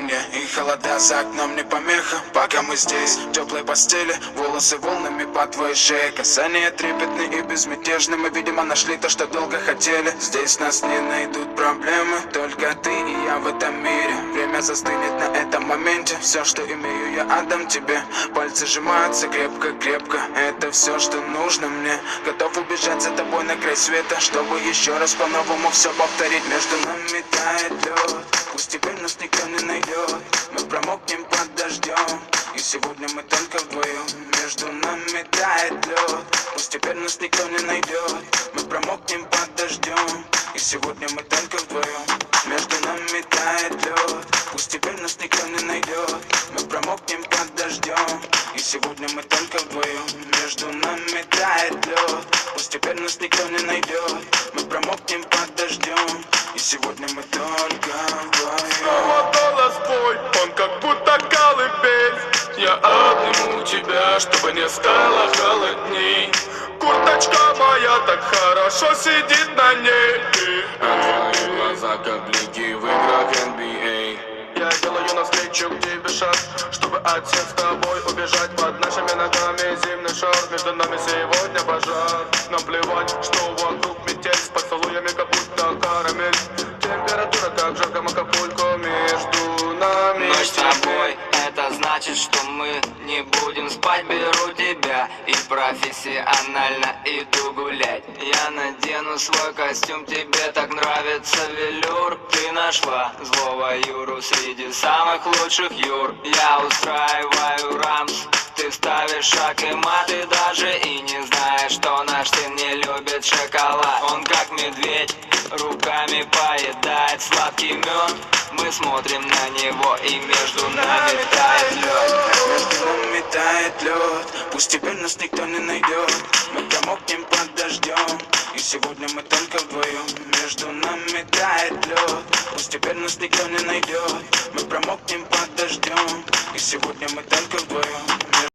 удивление и холода за окном не помеха. Пока мы здесь, в теплой постели, волосы волнами по твоей шее. Касания трепетны и безмятежны. Мы, видимо, нашли то, что долго хотели. Здесь нас не найдут проблемы, только ты и я в этом мире. Время застынет на этом моменте. Все, что имею, я отдам тебе. Пальцы сжимаются крепко-крепко. Это все, что нужно мне. Готов убежать за тобой на край света, чтобы еще раз по-новому все повторить. Между нами тает лед, пусть теперь нас никто не найдет. Мы промокнем под дождем, и сегодня мы только вдвоем. Между нами тает лед, пусть теперь нас никто не найдет. Мы промокнем под дождем, и сегодня мы только вдвоем. Между нами тает лед, пусть теперь нас никто не найдет. Мы промокнем под дождем, и сегодня мы только вдвоем. Между нами тает лед, пусть теперь нас никто не найдет. Мы промокнем под дождем, и сегодня мы только вдвоем. Снова голос твой, он как будто колыбель. Я обниму тебя, чтобы не стало холодней. Курточка моя так хорошо сидит на ней. А твои глаза как блики в играх NBA. Я делаю навстречу к тебе шаг, чтобы от всех с тобой убежать. Под нашими ногами зимний шар, между нами сегодня пожар. Нам плевать, что вокруг метель, с поцелуями как будто карамель. Температура как жарко Акапулько, между нами. Ночь с тобой, это значит, что мы не будем спать. Беру тебя и профессионально иду гулять. Я надену свой костюм, тебе так нравится велюр. Ты нашла злого Юру среди самых лучших Юр. Я устраиваю рамс, ты ставишь шаг и мат. Ты даже и не знаешь, что наш сын не любит шоколад. Он как медведь, руками поедает сладкий мед. Мы смотрим на него, и между нами тает лед. Между нами тает лед, пусть теперь нас никто не найдет. Мы промокнем под дождем, и сегодня мы только вдвоем. Между нами тает лед, пусть теперь нас никто не найдет. Мы промокнем под дождем, и сегодня мы только вдвоем.